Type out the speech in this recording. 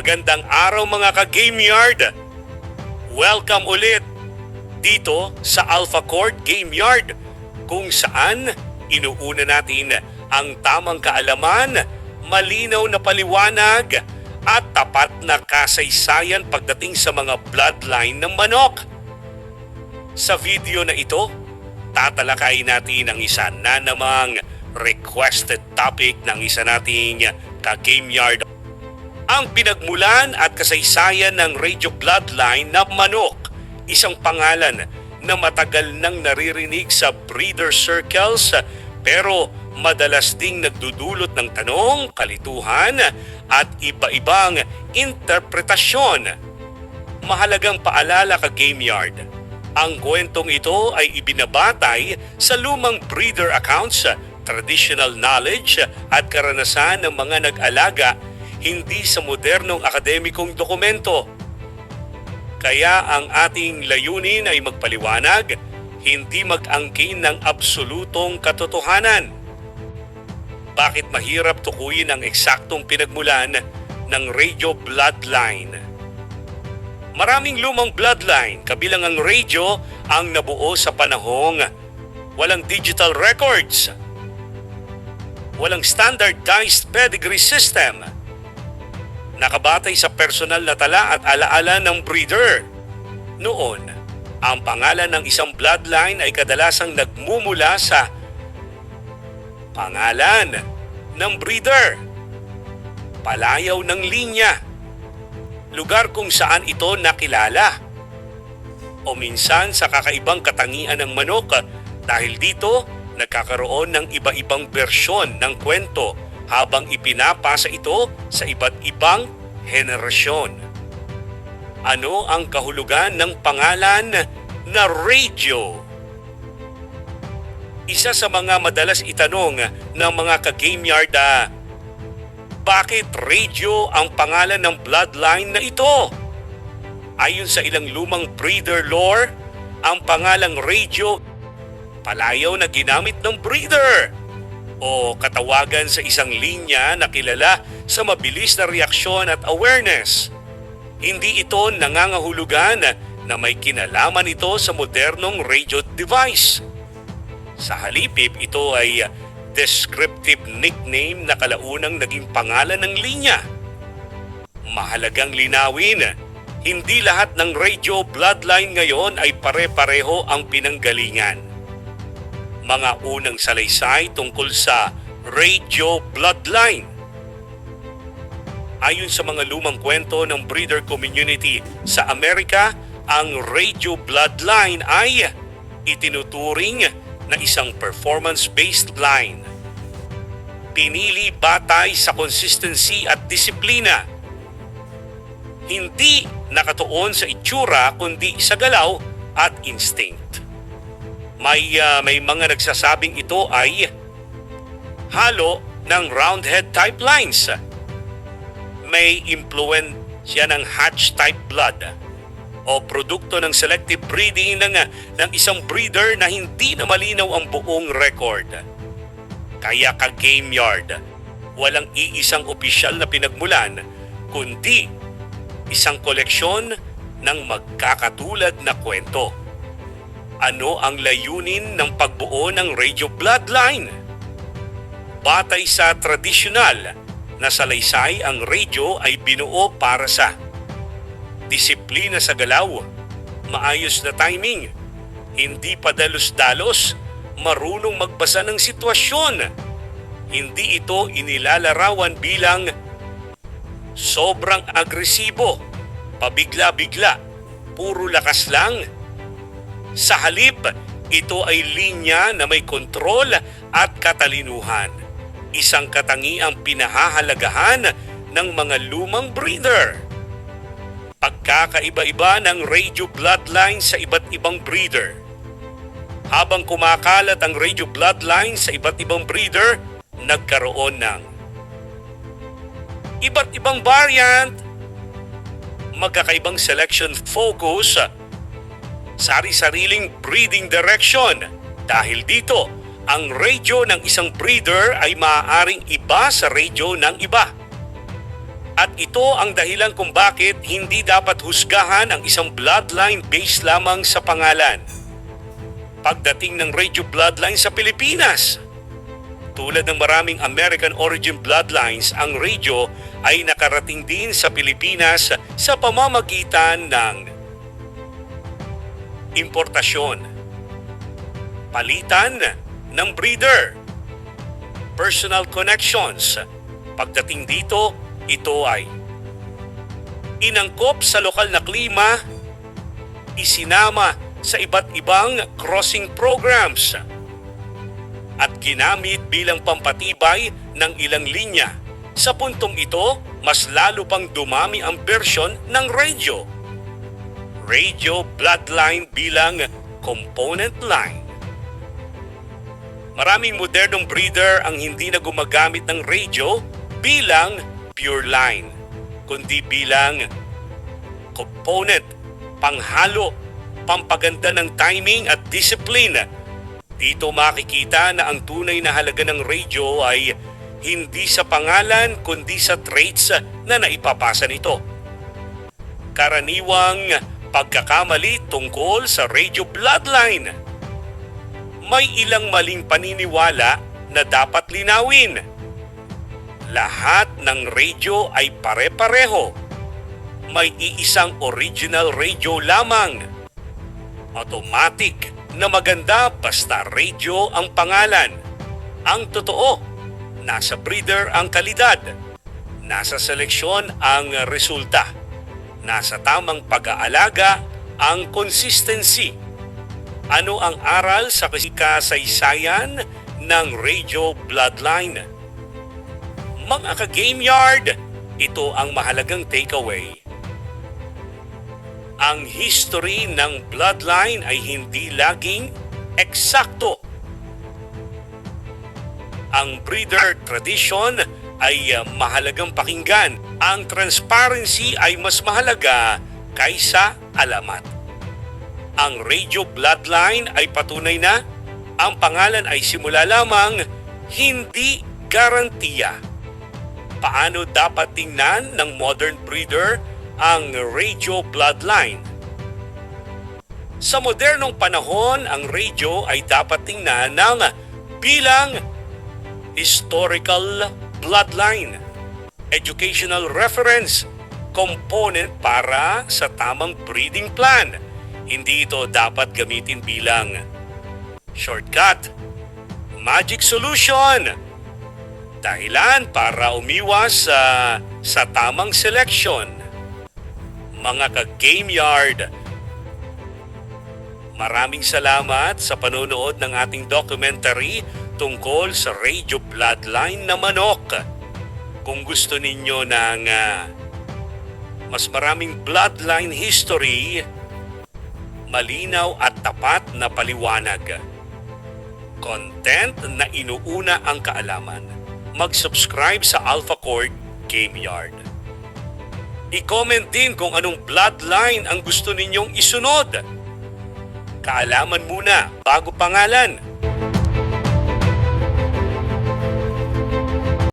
Magandang araw mga ka-Gameyard! Welcome ulit dito sa AlphaCord Gameyard kung saan inuuna natin ang tamang kaalaman, malinaw na paliwanag at tapat na kasaysayan pagdating sa mga bloodline ng manok. Sa video na ito, tatalakayin natin ang isa na namang requested topic ng isa nating ka-Gameyard. Ang pinagmulan at kasaysayan ng Radio Bloodline na Manok, isang pangalan na matagal nang naririnig sa breeder circles pero madalas ding nagdudulot ng tanong, kalituhan at iba-ibang interpretasyon. Mahalagang paalala ka-Gameyard, ang kwentong ito ay ibinabatay sa lumang breeder accounts, traditional knowledge at karanasan ng mga nag-alaga, hindi sa modernong akademikong dokumento. Kaya ang ating layunin ay magpaliwanag, hindi mag-angkin ng absolutong katotohanan. Bakit mahirap tukuyin ang eksaktong pinagmulan ng Radio Bloodline? Maraming lumang bloodline, kabilang ang radio, ang nabuo sa panahong walang digital records, walang standardized pedigree system, nakabatay sa personal na tala at alaala ng breeder. Noon, ang pangalan ng isang bloodline ay kadalasang nagmumula sa pangalan ng breeder, palayaw ng linya, lugar kung saan ito nakilala, o minsan sa kakaibang katangian ng manok. Dahil dito, nagkakaroon ng iba-ibang bersyon ng kwento habang ipinapasa ito sa iba't ibang henerasyon. Ano ang kahulugan ng pangalan na radio? Isa sa mga madalas itanong ng mga ka-Gameyard, bakit radio ang pangalan ng bloodline na ito? Ayon sa ilang lumang breeder lore, ang pangalang radio, palayaw na ginamit ng breeder o katawagan sa isang linya na kilala sa mabilis na reaksyon at awareness. Hindi ito nangangahulugan na may kinalaman ito sa modernong radio device. Sa halipip, ito ay descriptive nickname na kalaunang naging pangalan ng linya. Mahalagang linawin, hindi lahat ng radio bloodline ngayon ay pare-pareho ang pinanggalingan. Mga unang salaysay tungkol sa Radio Bloodline. Ayon sa mga lumang kwento ng breeder community sa Amerika, ang Radio Bloodline ay itinuturing na isang performance-based line. Pinili batay sa consistency at disiplina. Hindi nakatuon sa itsura kundi sa galaw at instinct. May mga nagsasabing ito ay halo ng roundhead type lines. May impluensya ng hatch type blood o produkto ng selective breeding ng isang breeder na hindi na malinaw ang buong record. Kaya ka-Gameyard, walang iisang opisyal na pinagmulan kundi isang koleksyon ng magkakatulad na kwento. Ano ang layunin ng pagbuo ng Radio Bloodline? Batay sa tradisyonal na salaysay, ang radio ay binuo para sa disiplina sa galaw, maayos na timing, hindi padalos-dalos, marunong magbasa ng sitwasyon. Hindi ito inilalarawan bilang sobrang agresibo, pabigla-bigla, puro lakas lang. Sa halip, ito ay linya na may kontrol at katalinuhan. Isang katangiang pinahahalagahan ng mga lumang breeder. Pagkakaiba-iba ng radio bloodline sa iba't ibang breeder. Habang kumakalat ang radio bloodline sa iba't ibang breeder, nagkaroon ng iba't ibang variant, magkakaibang selection focus, sari-sariling breeding direction. Dahil dito, ang radio ng isang breeder ay maaaring iba sa radio ng iba. At ito ang dahilan kung bakit hindi dapat husgahan ang isang bloodline based lamang sa pangalan. Pagdating ng Radio Bloodline sa Pilipinas, tulad ng maraming American origin bloodlines, ang radio ay nakarating din sa Pilipinas sa pamamagitan ng importasyon, palitan ng breeder, personal connections. Pagdating dito, ito ay inangkop sa lokal na klima, isinama sa iba't ibang crossing programs, at ginamit bilang pampatibay ng ilang linya. Sa puntong ito, mas lalo pang dumami ang bersyon ng radio. Radio Bloodline bilang component line. Maraming modernong breeder ang hindi na gumagamit ng radio bilang pure line, kundi bilang component, panghalo, pampaganda ng timing at discipline. Dito makikita na ang tunay na halaga ng radio ay hindi sa pangalan kundi sa traits na naipapasa nito. Karaniwang pagkakamali tungkol sa Radio Bloodline. May ilang maling paniniwala na dapat linawin. Lahat ng radio ay pare-pareho. May iisang original radio lamang. Automatic na maganda basta radio ang pangalan. Ang totoo, nasa breeder ang kalidad. Nasa seleksyon ang resulta. Nasa tamang pag-aalaga ang consistency. Ano ang aral sa kasaysayan ng Radio Bloodline? Mga ka-Gameyard, ito ang mahalagang takeaway. Ang history ng bloodline ay hindi laging eksakto. Ang breeder tradition ay mahalagang pakinggan. Ang transparency ay mas mahalaga kaysa alamat. Ang Radio Bloodline ay patunay na ang pangalan ay simula lamang, hindi garantiya. Paano dapat tingnan ng modern breeder ang Radio Bloodline? Sa modernong panahon, ang radio ay dapat tingnan ng bilang historical bloodline, educational reference, component para sa tamang breeding plan. Hindi ito dapat gamitin bilang shortcut, magic solution, dahilan para umiwas sa tamang selection. Mga ka-Gameyard, maraming salamat sa panonood ng ating documentary tungkol sa Radio Bloodline na Manok. Kung gusto ninyo ng mas maraming bloodline history, malinaw at tapat na paliwanag, content na inuuna ang kaalaman, mag-subscribe sa AlphaCord Gameyard. I-comment din kung anong bloodline ang gusto ninyong isunod. Kaalaman muna bago pangalan.